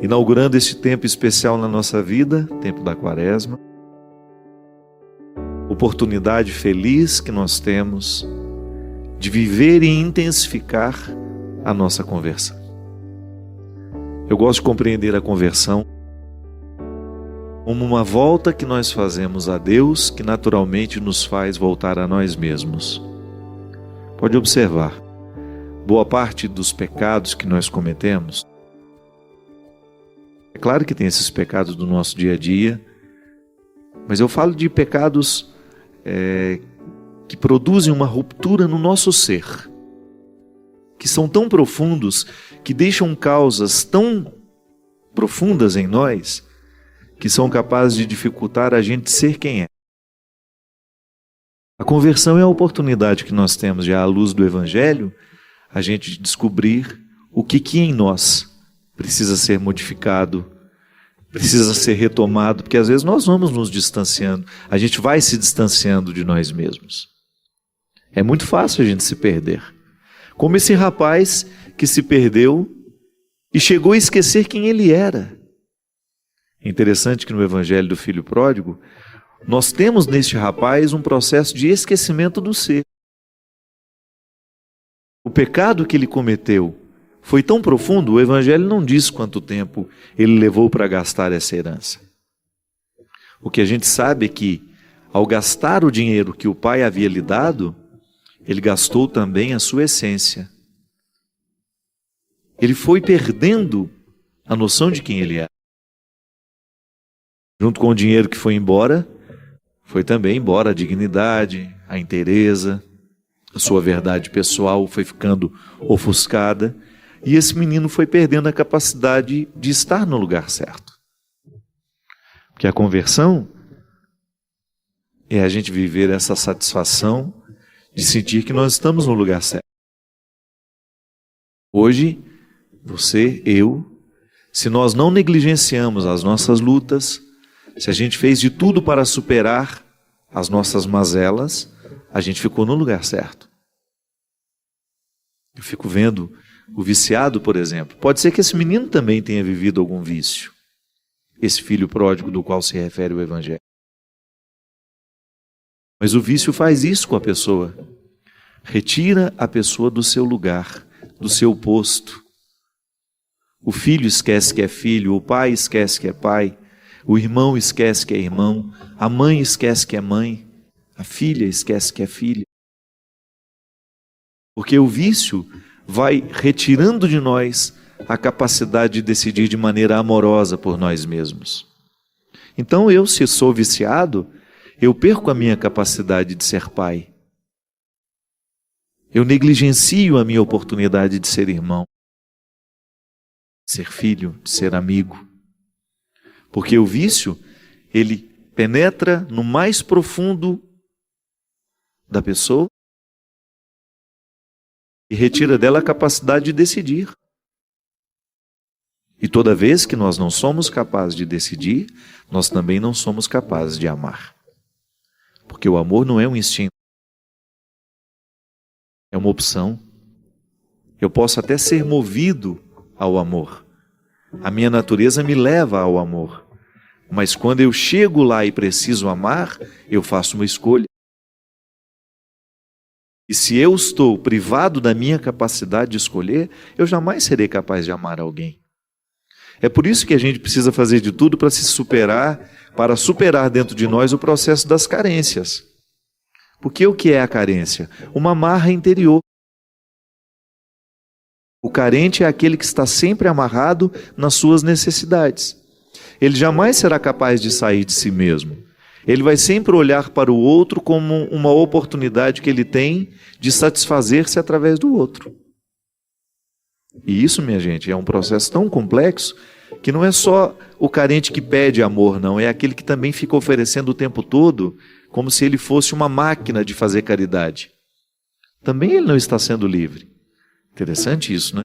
inaugurando este tempo especial na nossa vida, tempo da Quaresma. Oportunidade feliz que nós temos de viver e intensificar a nossa conversão. Eu gosto de compreender a conversão como uma volta que nós fazemos a Deus, que naturalmente nos faz voltar a nós mesmos. Pode observar, boa parte dos pecados que nós cometemos, é claro que tem esses pecados do nosso dia a dia, mas eu falo de pecados que produzem uma ruptura no nosso ser, que são tão profundos, que deixam causas tão profundas em nós, que são capazes de dificultar a gente ser quem é. A conversão é a oportunidade que nós temos, já à luz do Evangelho, a gente descobrir o que em nós precisa ser modificado, precisa ser retomado, porque às vezes nós vamos nos distanciando, a gente vai se distanciando de nós mesmos. É muito fácil a gente se perder. Como esse rapaz que se perdeu e chegou a esquecer quem ele era. É interessante que no Evangelho do Filho Pródigo, nós temos neste rapaz um processo de esquecimento do ser. O pecado que ele cometeu foi tão profundo, o Evangelho não diz quanto tempo ele levou para gastar essa herança. O que a gente sabe é que, ao gastar o dinheiro que o pai havia lhe dado, ele gastou também a sua essência. Ele foi perdendo a noção de quem ele era. Junto com o dinheiro que foi embora, foi também embora a dignidade, a inteireza, a sua verdade pessoal foi ficando ofuscada, e esse menino foi perdendo a capacidade de estar no lugar certo. Porque a conversão é a gente viver essa satisfação de sentir que nós estamos no lugar certo. Hoje, você, eu, se nós não negligenciamos as nossas lutas, se a gente fez de tudo para superar as nossas mazelas, a gente ficou no lugar certo. Eu fico vendo o viciado, por exemplo. Pode ser que esse menino também tenha vivido algum vício. Esse filho pródigo do qual se refere o Evangelho. Mas o vício faz isso com a pessoa. Retira a pessoa do seu lugar, do seu posto. O filho esquece que é filho, o pai esquece que é pai, o irmão esquece que é irmão, a mãe esquece que é mãe, a filha esquece que é filha. Porque o vício vai retirando de nós a capacidade de decidir de maneira amorosa por nós mesmos. Então eu, se sou viciado, eu perco a minha capacidade de ser pai. Eu negligencio a minha oportunidade de ser irmão, de ser filho, de ser amigo. Porque o vício, ele penetra no mais profundo da pessoa e retira dela a capacidade de decidir. E toda vez que nós não somos capazes de decidir, nós também não somos capazes de amar. Porque o amor não é um instinto. É uma opção. Eu posso até ser movido ao amor. A minha natureza me leva ao amor. Mas quando eu chego lá e preciso amar, eu faço uma escolha. E se eu estou privado da minha capacidade de escolher, eu jamais serei capaz de amar alguém. É por isso que a gente precisa fazer de tudo para se superar, para superar dentro de nós o processo das carências. Porque o que é a carência? Uma amarra interior. O carente é aquele que está sempre amarrado nas suas necessidades. Ele jamais será capaz de sair de si mesmo. Ele vai sempre olhar para o outro como uma oportunidade que ele tem de satisfazer-se através do outro. E isso, minha gente, é um processo tão complexo que não é só o carente que pede amor, não. É aquele que também fica oferecendo o tempo todo como se ele fosse uma máquina de fazer caridade. Também ele não está sendo livre. Interessante isso, né?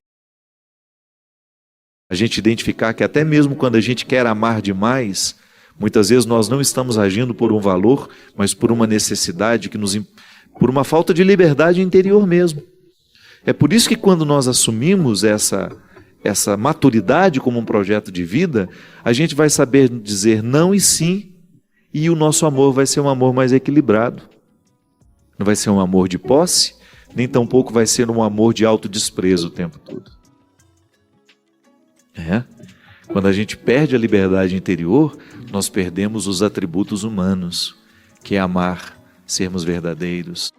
A gente identificar que até mesmo quando a gente quer amar demais, muitas vezes nós não estamos agindo por um valor, mas por uma necessidade, por uma falta de liberdade interior mesmo. É por isso que quando nós assumimos essa maturidade como um projeto de vida, a gente vai saber dizer não e sim, e o nosso amor vai ser um amor mais equilibrado. Não vai ser um amor de posse, nem tampouco vai ser um amor de autodesprezo o tempo todo. Quando a gente perde a liberdade interior, nós perdemos os atributos humanos, que é amar, sermos verdadeiros,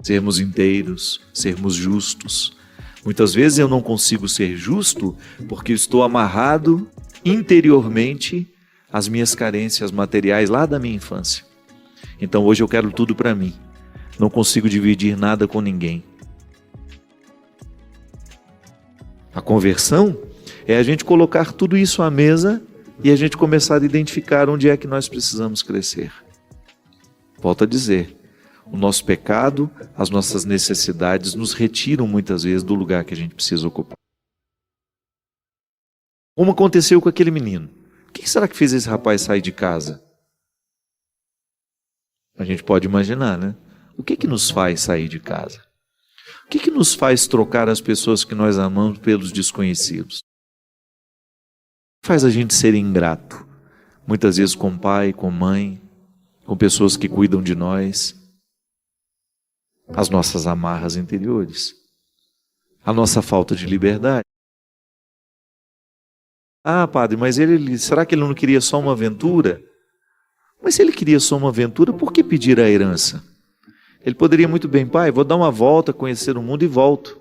sermos inteiros, sermos justos. Muitas vezes eu não consigo ser justo porque estou amarrado interiormente às minhas carências materiais lá da minha infância. Então hoje eu quero tudo para mim. Não consigo dividir nada com ninguém. A conversão é a gente colocar tudo isso à mesa e a gente começar a identificar onde é que nós precisamos crescer. Volto a dizer, o nosso pecado, as nossas necessidades nos retiram muitas vezes do lugar que a gente precisa ocupar. Como aconteceu com aquele menino? O que será que fez esse rapaz sair de casa? A gente pode imaginar, né? O que nos faz sair de casa? O que nos faz trocar as pessoas que nós amamos pelos desconhecidos? O que faz a gente ser ingrato? Muitas vezes com pai, com mãe, com pessoas que cuidam de nós. As nossas amarras interiores. A nossa falta de liberdade. Ah, padre, mas será que ele não queria só uma aventura? Mas se ele queria só uma aventura, por que pedir a herança? Ele poderia muito bem, pai, vou dar uma volta, conhecer o mundo e volto.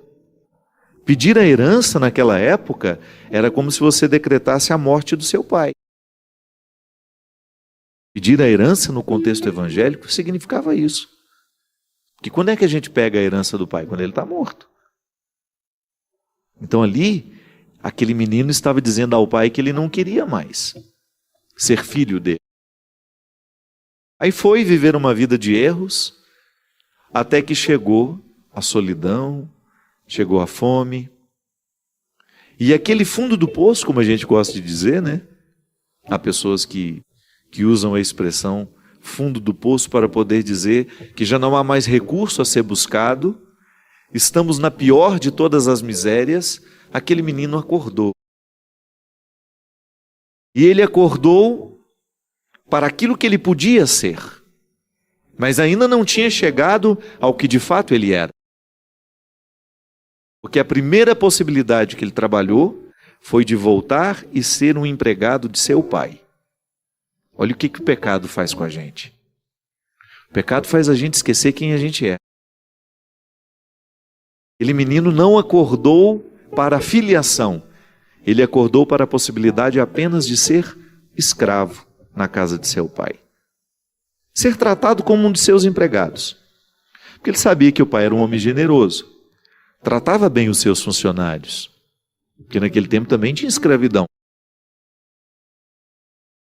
Pedir a herança naquela época era como se você decretasse a morte do seu pai. Pedir a herança no contexto evangélico significava isso. Porque quando é que a gente pega a herança do pai? Quando ele está morto. Então ali, aquele menino estava dizendo ao pai que ele não queria mais ser filho dele. Aí foi viver uma vida de erros, até que chegou a solidão, chegou a fome. E aquele fundo do poço, como a gente gosta de dizer, né? Há pessoas que usam a expressão fundo do poço para poder dizer que já não há mais recurso a ser buscado, estamos na pior de todas as misérias. Aquele menino acordou. E ele acordou para aquilo que ele podia ser, mas ainda não tinha chegado ao que de fato ele era. Porque a primeira possibilidade que ele trabalhou foi de voltar e ser um empregado de seu pai. Olha o que o pecado faz com a gente. O pecado faz a gente esquecer quem a gente é. Aquele menino não acordou para a filiação, ele acordou para a possibilidade apenas de ser escravo na casa de seu pai. Ser tratado como um de seus empregados. Porque ele sabia que o pai era um homem generoso. Tratava bem os seus funcionários. Porque naquele tempo também tinha escravidão.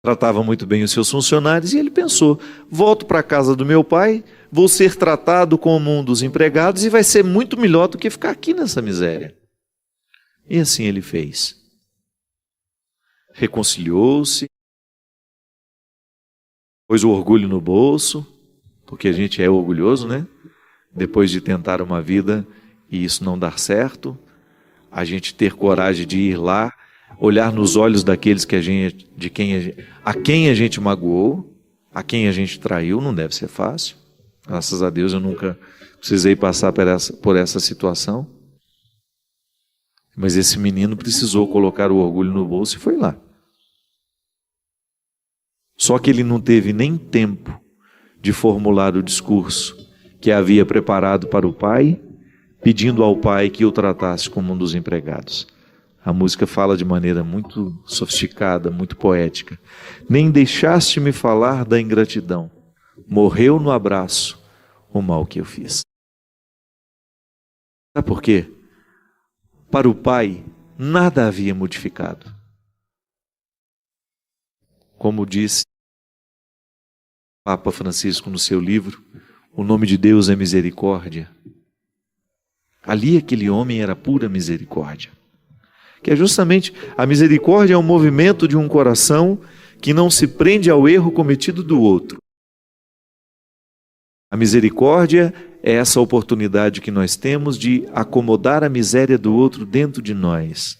Tratava muito bem os seus funcionários e ele pensou, volto para a casa do meu pai, vou ser tratado como um dos empregados e vai ser muito melhor do que ficar aqui nessa miséria. E assim ele fez. Reconciliou-se, pôs o orgulho no bolso, porque a gente é orgulhoso, né? Depois de tentar uma vida e isso não dar certo, a gente ter coragem de ir lá, olhar nos olhos daqueles a quem a gente magoou, a quem a gente traiu, não deve ser fácil. Graças a Deus eu nunca precisei passar por essa situação. Mas esse menino precisou colocar o orgulho no bolso e foi lá. Só que ele não teve nem tempo de formular o discurso que havia preparado para o pai, pedindo ao pai que o tratasse como um dos empregados. A música fala de maneira muito sofisticada, muito poética. Nem deixaste-me falar da ingratidão. Morreu no abraço o mal que eu fiz. Sabe por quê? Para o pai, nada havia modificado. Como disse o Papa Francisco no seu livro, o nome de Deus é misericórdia. Ali aquele homem era pura misericórdia. Que é justamente a misericórdia é um movimento de um coração que não se prende ao erro cometido do outro. A misericórdia é essa oportunidade que nós temos de acomodar a miséria do outro dentro de nós.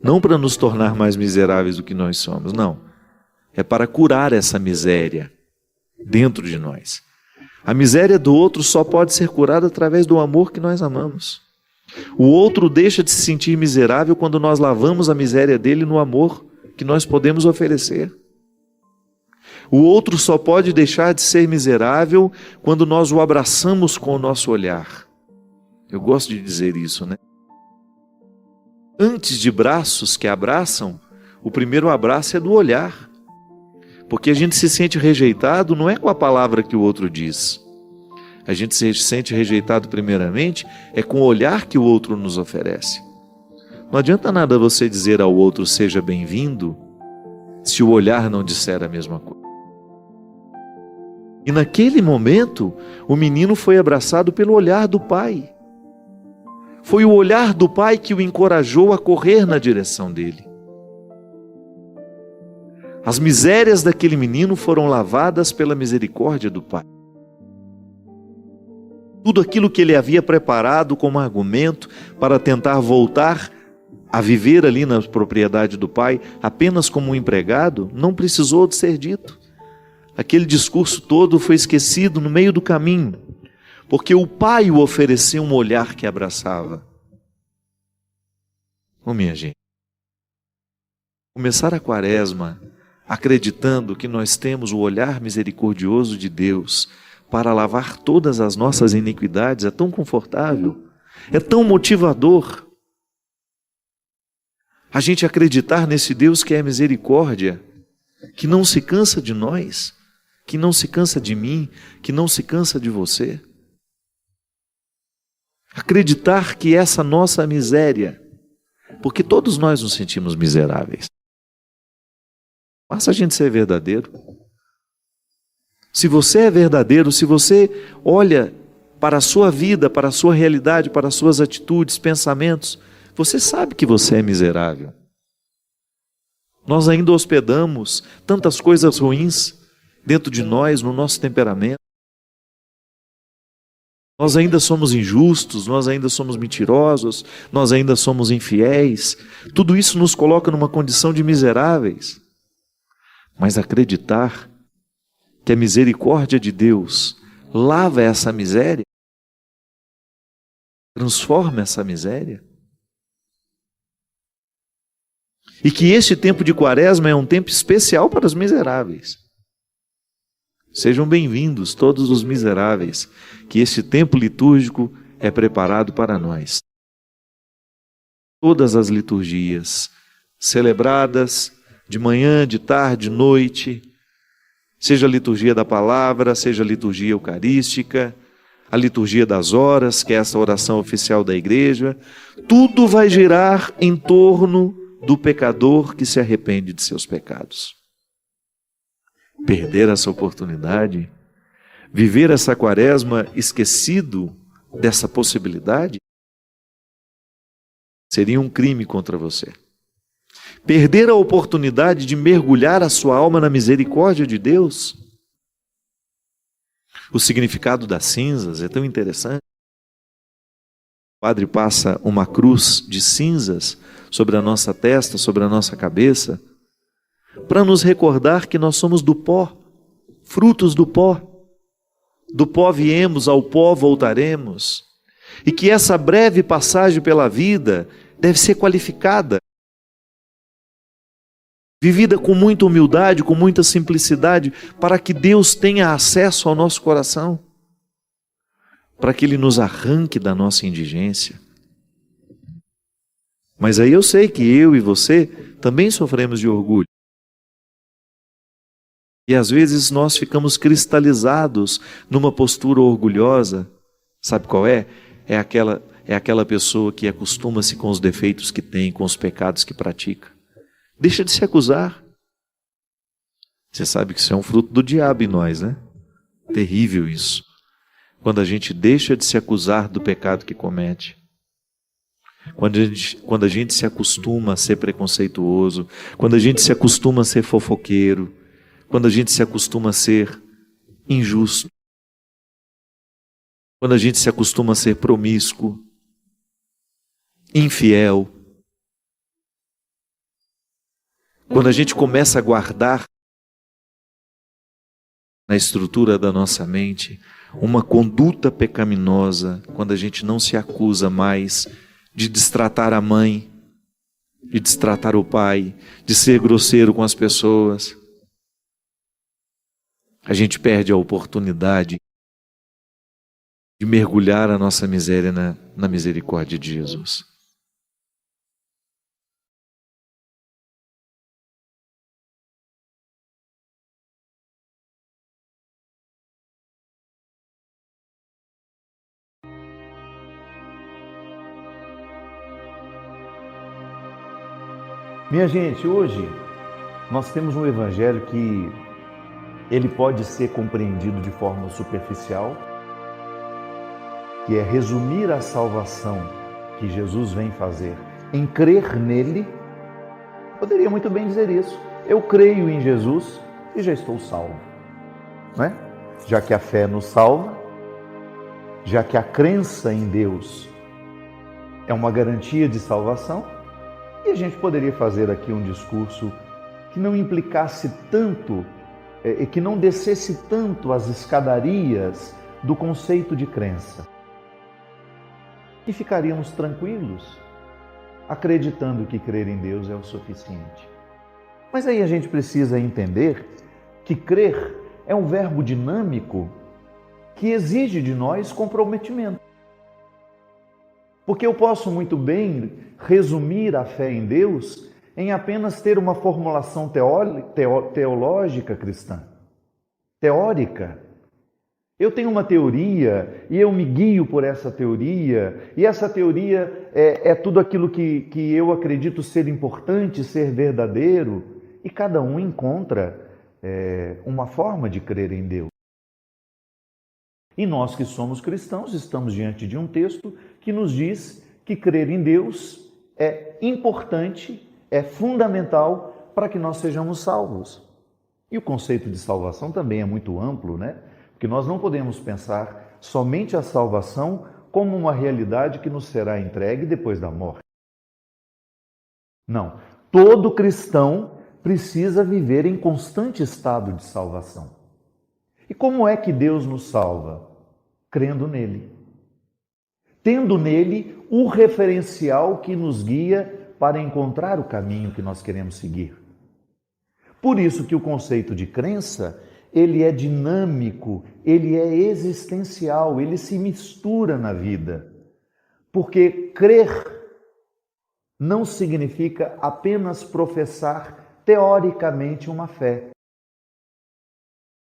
Não para nos tornar mais miseráveis do que nós somos, não. É para curar essa miséria dentro de nós. A miséria do outro só pode ser curada através do amor que nós amamos. O outro deixa de se sentir miserável quando nós lavamos a miséria dele no amor que nós podemos oferecer. O outro só pode deixar de ser miserável quando nós o abraçamos com o nosso olhar. Eu gosto de dizer isso, né? Antes de braços que abraçam, o primeiro abraço é do olhar. Porque a gente se sente rejeitado não é com a palavra que o outro diz. A gente se sente rejeitado primeiramente é com o olhar que o outro nos oferece. Não adianta nada você dizer ao outro seja bem-vindo se o olhar não disser a mesma coisa. E naquele momento, o menino foi abraçado pelo olhar do pai. Foi o olhar do pai que o encorajou a correr na direção dele. As misérias daquele menino foram lavadas pela misericórdia do pai. Tudo aquilo que ele havia preparado como argumento para tentar voltar a viver ali na propriedade do pai, apenas como um empregado, não precisou de ser dito. Aquele discurso todo foi esquecido no meio do caminho, porque o pai o ofereceu um olhar que abraçava. Minha gente, começar a quaresma acreditando que nós temos o olhar misericordioso de Deus para lavar todas as nossas iniquidades é tão confortável, é tão motivador. A gente acreditar nesse Deus que é misericórdia, que não se cansa de nós, que não se cansa de mim, que não se cansa de você. Acreditar que essa nossa miséria, porque todos nós nos sentimos miseráveis, basta a gente ser verdadeiro. Se você é verdadeiro, se você olha para a sua vida, para a sua realidade, para as suas atitudes, pensamentos, você sabe que você é miserável. Nós ainda hospedamos tantas coisas ruins dentro de nós, no nosso temperamento. Nós ainda somos injustos, nós ainda somos mentirosos, nós ainda somos infiéis. Tudo isso nos coloca numa condição de miseráveis. Mas acreditar que a misericórdia de Deus lava essa miséria, transforma essa miséria, e que este tempo de quaresma é um tempo especial para os miseráveis. Sejam bem-vindos todos os miseráveis, que este tempo litúrgico é preparado para nós. Todas as liturgias celebradas de manhã, de tarde, de noite, seja a liturgia da palavra, seja a liturgia eucarística, a liturgia das horas, que é essa oração oficial da igreja, tudo vai girar em torno do pecador que se arrepende de seus pecados. Perder essa oportunidade, viver essa quaresma esquecido dessa possibilidade, seria um crime contra você. Perder a oportunidade de mergulhar a sua alma na misericórdia de Deus. O significado das cinzas é tão interessante. O padre passa uma cruz de cinzas sobre a nossa testa, sobre a nossa cabeça, para nos recordar que nós somos do pó, frutos do pó. Do pó viemos, ao pó voltaremos. E que essa breve passagem pela vida deve ser qualificada, vivida com muita humildade, com muita simplicidade, para que Deus tenha acesso ao nosso coração, para que Ele nos arranque da nossa indigência. Mas aí eu sei que eu e você também sofremos de orgulho. E às vezes nós ficamos cristalizados numa postura orgulhosa. Sabe qual é? É aquela pessoa que acostuma-se com os defeitos que tem, com os pecados que pratica. Deixa de se acusar. Você sabe que isso é um fruto do diabo em nós, né? Terrível isso. Quando a gente deixa de se acusar do pecado que comete. Quando a gente se acostuma a ser preconceituoso. Quando a gente se acostuma a ser fofoqueiro. Quando a gente se acostuma a ser injusto. quando a gente se acostuma a ser promíscuo, infiel, quando a gente começa a guardar na estrutura da nossa mente uma conduta pecaminosa, quando a gente não se acusa mais de destratar a mãe, de destratar o pai, de ser grosseiro com as pessoas, a gente perde a oportunidade de mergulhar a nossa miséria na misericórdia de Jesus. Minha gente, hoje nós temos um evangelho que ele pode ser compreendido de forma superficial, que é resumir a salvação que Jesus vem fazer em crer nele. Poderia muito bem dizer isso. Eu creio em Jesus e já estou salvo, não é? Já que a fé nos salva, já que a crença em Deus é uma garantia de salvação, e a gente poderia fazer aqui um discurso que não implicasse tanto, que não descesse tanto as escadarias do conceito de crença. E ficaríamos tranquilos, acreditando que crer em Deus é o suficiente. Mas aí a gente precisa entender que crer é um verbo dinâmico que exige de nós comprometimento. Porque eu posso muito bem resumir a fé em Deus em apenas ter uma formulação teológica cristã, teórica. Eu tenho uma teoria e eu me guio por essa teoria, e essa teoria é tudo aquilo que eu acredito ser importante, ser verdadeiro, e cada um encontra uma forma de crer em Deus. E nós que somos cristãos estamos diante de um texto que nos diz que crer em Deus é importante, é fundamental para que nós sejamos salvos. E o conceito de salvação também é muito amplo, né? Porque nós não podemos pensar somente a salvação como uma realidade que nos será entregue depois da morte. Não, todo cristão precisa viver em constante estado de salvação. E como é que Deus nos salva? Crendo nele. Tendo nele o referencial que nos guia para encontrar o caminho que nós queremos seguir. Por isso que o conceito de crença, ele é dinâmico, ele é existencial, ele se mistura na vida. Porque crer não significa apenas professar teoricamente uma fé.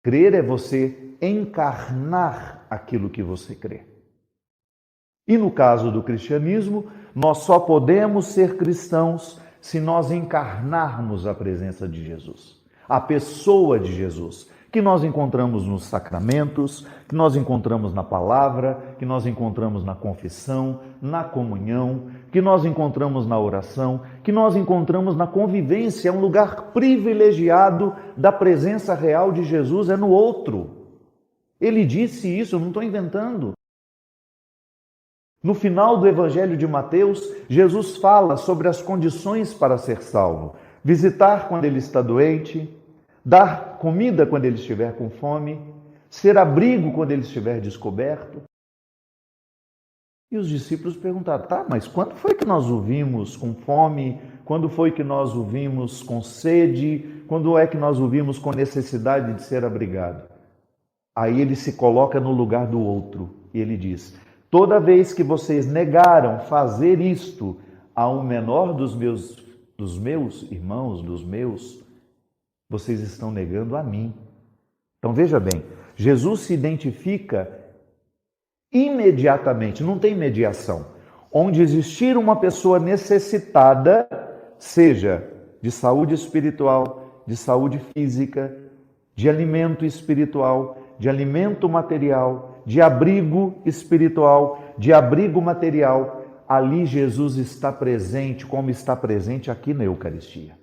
Crer é você encarnar aquilo que você crê. E no caso do cristianismo, nós só podemos ser cristãos se nós encarnarmos a presença de Jesus, a pessoa de Jesus, que nós encontramos nos sacramentos, que nós encontramos na palavra, que nós encontramos na confissão, na comunhão, que nós encontramos na oração, que nós encontramos na convivência. É um lugar privilegiado da presença real de Jesus, é no outro. Ele disse isso, eu não estou inventando. No final do Evangelho de Mateus, Jesus fala sobre as condições para ser salvo. Visitar quando ele está doente, dar comida quando ele estiver com fome, ser abrigo quando ele estiver descoberto. E os discípulos perguntaram, mas quando foi que nós o vimos com fome? Quando foi que nós o vimos com sede? Quando é que nós o vimos com necessidade de ser abrigado? Aí ele se coloca no lugar do outro e ele diz, toda vez que vocês negaram fazer isto a um menor dos meus irmãos, vocês estão negando a mim. Então veja bem, Jesus se identifica imediatamente, não tem mediação. Onde existir uma pessoa necessitada, seja de saúde espiritual, de saúde física, de alimento espiritual, de alimento material, de abrigo espiritual, de abrigo material, ali Jesus está presente, como está presente aqui na Eucaristia.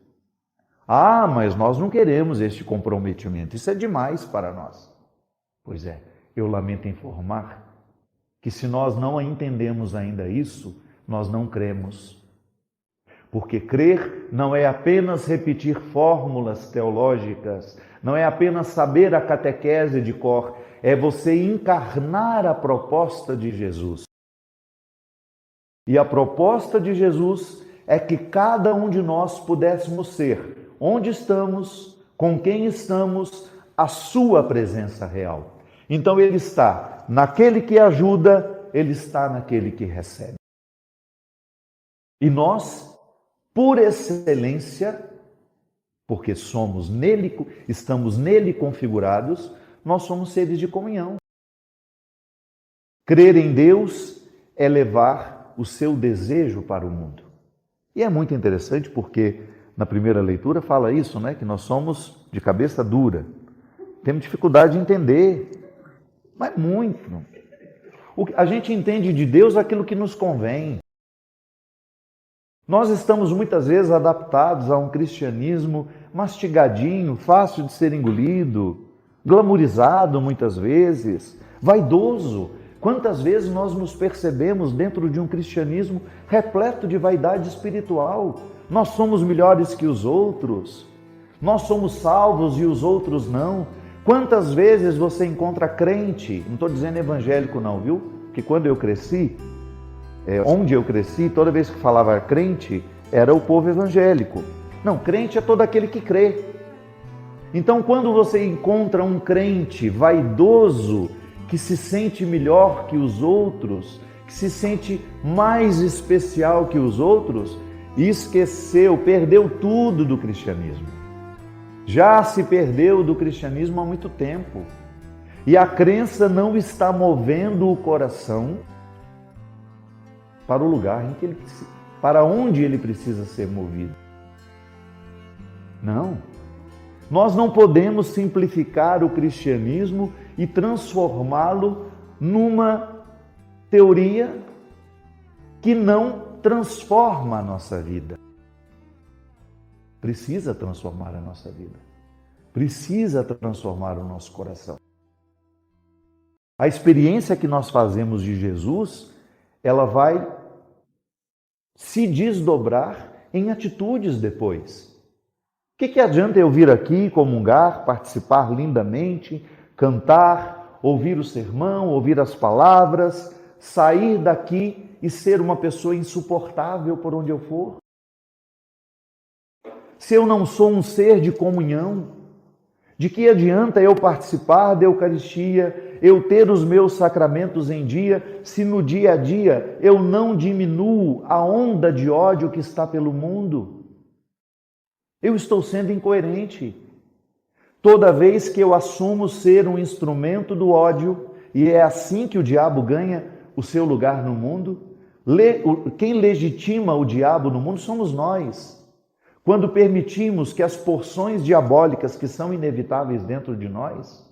Mas nós não queremos este comprometimento, isso é demais para nós. Pois é, eu lamento informar que se nós não entendemos ainda isso, nós não cremos. Porque crer não é apenas repetir fórmulas teológicas, não é apenas saber a catequese de cor, é você encarnar a proposta de Jesus. E a proposta de Jesus é que cada um de nós pudéssemos ser onde estamos, com quem estamos, a sua presença real. Então ele está naquele que ajuda, ele está naquele que recebe. E nós, por excelência, porque somos nele, estamos nele configurados, nós somos seres de comunhão. Crer em Deus é levar o seu desejo para o mundo. E é muito interessante porque na primeira leitura fala isso, né? Que nós somos de cabeça dura. Temos dificuldade de entender, mas muito. A gente entende de Deus aquilo que nos convém. Nós estamos muitas vezes adaptados a um cristianismo mastigadinho, fácil de ser engolido, glamourizado muitas vezes, vaidoso. Quantas vezes nós nos percebemos dentro de um cristianismo repleto de vaidade espiritual? Nós somos melhores que os outros, nós somos salvos e os outros não. Quantas vezes você encontra crente, não estou dizendo evangélico não, viu? Porque quando eu cresci, onde eu cresci, toda vez que falava crente, era o povo evangélico. Não, crente é todo aquele que crê. Então, quando você encontra um crente vaidoso, que se sente melhor que os outros, que se sente mais especial que os outros, esqueceu, perdeu tudo do cristianismo. Já se perdeu do cristianismo há muito tempo. E a crença não está movendo o coração para o lugar em que ele precisa, para onde ele precisa ser movido. Não. Nós não podemos simplificar o cristianismo e transformá-lo numa teoria que não transforma a nossa vida. Precisa transformar a nossa vida. Precisa transformar o nosso coração. A experiência que nós fazemos de Jesus, ela vai se desdobrar em atitudes depois. O que adianta eu vir aqui, comungar, participar lindamente, cantar, ouvir o sermão, ouvir as palavras, sair daqui e ser uma pessoa insuportável por onde eu for? Se eu não sou um ser de comunhão, de que adianta eu participar da Eucaristia, eu ter os meus sacramentos em dia, se no dia a dia eu não diminuo a onda de ódio que está pelo mundo? Eu estou sendo incoerente. Toda vez que eu assumo ser um instrumento do ódio, e é assim que o diabo ganha o seu lugar no mundo, quem legitima o diabo no mundo somos nós. Quando permitimos que as porções diabólicas que são inevitáveis dentro de nós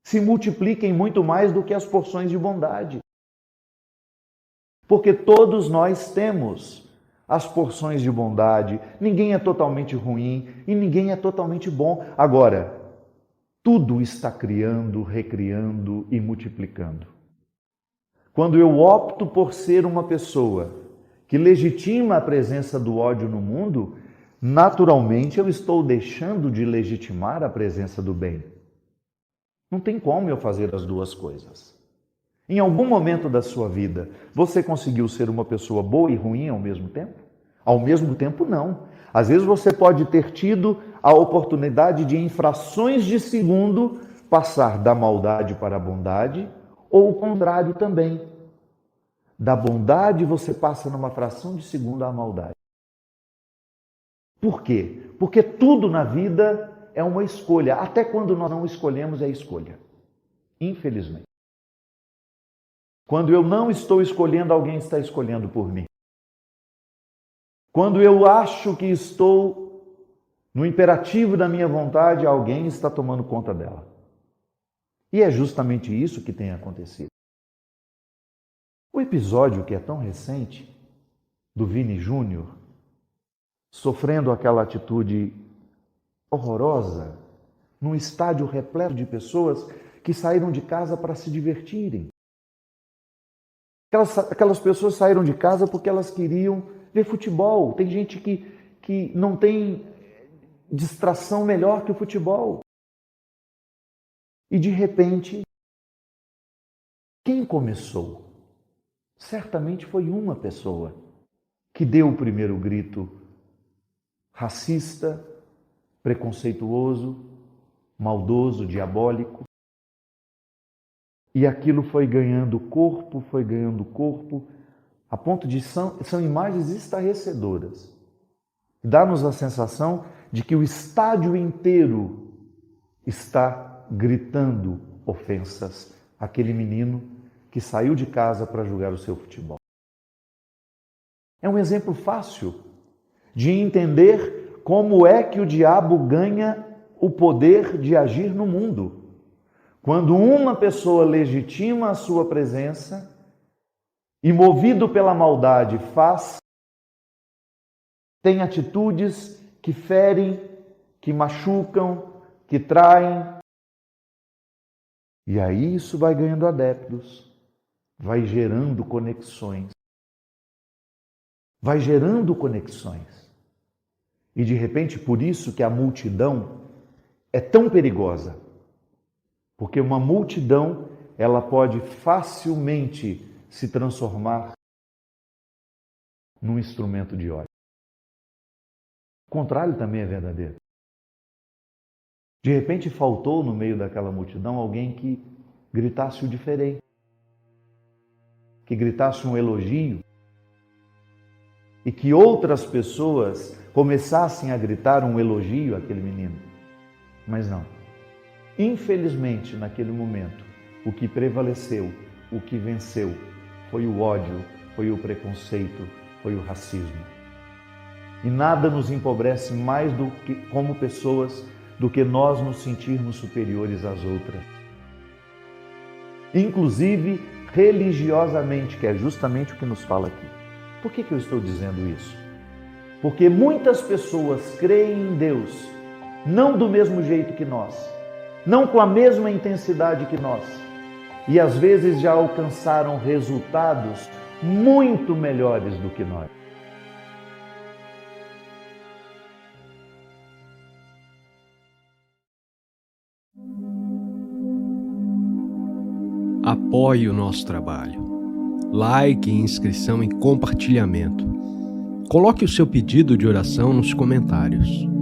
se multipliquem muito mais do que as porções de bondade. Porque todos nós temos as porções de bondade, ninguém é totalmente ruim e ninguém é totalmente bom. Agora, tudo está criando, recriando e multiplicando. Quando eu opto por ser uma pessoa que legitima a presença do ódio no mundo, naturalmente eu estou deixando de legitimar a presença do bem. Não tem como eu fazer as duas coisas. Em algum momento da sua vida, você conseguiu ser uma pessoa boa e ruim ao mesmo tempo? Ao mesmo tempo, não. Às vezes você pode ter tido a oportunidade de, em frações de segundo, passar da maldade para a bondade, ou o contrário também. Da bondade você passa numa fração de segundo à maldade. Por quê? Porque tudo na vida é uma escolha. Até quando nós não escolhemos, é escolha. Infelizmente. Quando eu não estou escolhendo, alguém está escolhendo por mim. Quando eu acho que estou no imperativo da minha vontade, alguém está tomando conta dela. E é justamente isso que tem acontecido. O episódio que é tão recente, do Vini Júnior, sofrendo aquela atitude horrorosa, num estádio repleto de pessoas que saíram de casa para se divertirem. Aquelas pessoas saíram de casa porque elas queriam ver futebol. Tem gente que não tem distração melhor que o futebol. E de repente, quem começou? Certamente foi uma pessoa que deu o primeiro grito racista, preconceituoso, maldoso, diabólico. E aquilo foi ganhando corpo, a ponto de são imagens estarrecedoras. Dá-nos a sensação de que o estádio inteiro está gritando ofensas àquele menino que saiu de casa para jogar o seu futebol. É um exemplo fácil de entender como é que o diabo ganha o poder de agir no mundo. Quando uma pessoa legitima a sua presença e, movido pela maldade, tem atitudes que ferem, que machucam, que traem. E aí isso vai ganhando adeptos, vai gerando conexões. E de repente, por isso que a multidão é tão perigosa. Porque uma multidão, ela pode facilmente se transformar num instrumento de ódio. O contrário também é verdadeiro. De repente faltou no meio daquela multidão alguém que gritasse o diferente, que gritasse um elogio, e que outras pessoas começassem a gritar um elogio àquele menino. Mas não. Infelizmente, naquele momento, o que prevaleceu, o que venceu, foi o ódio, foi o preconceito, foi o racismo. E nada nos empobrece mais como pessoas do que nós nos sentirmos superiores às outras. Inclusive religiosamente, que é justamente o que nos fala aqui. Por que eu estou dizendo isso? Porque muitas pessoas creem em Deus, não do mesmo jeito que nós, não com a mesma intensidade que nós, e às vezes já alcançaram resultados muito melhores do que nós. Apoie o nosso trabalho. Like, inscrição e compartilhamento. Coloque o seu pedido de oração nos comentários.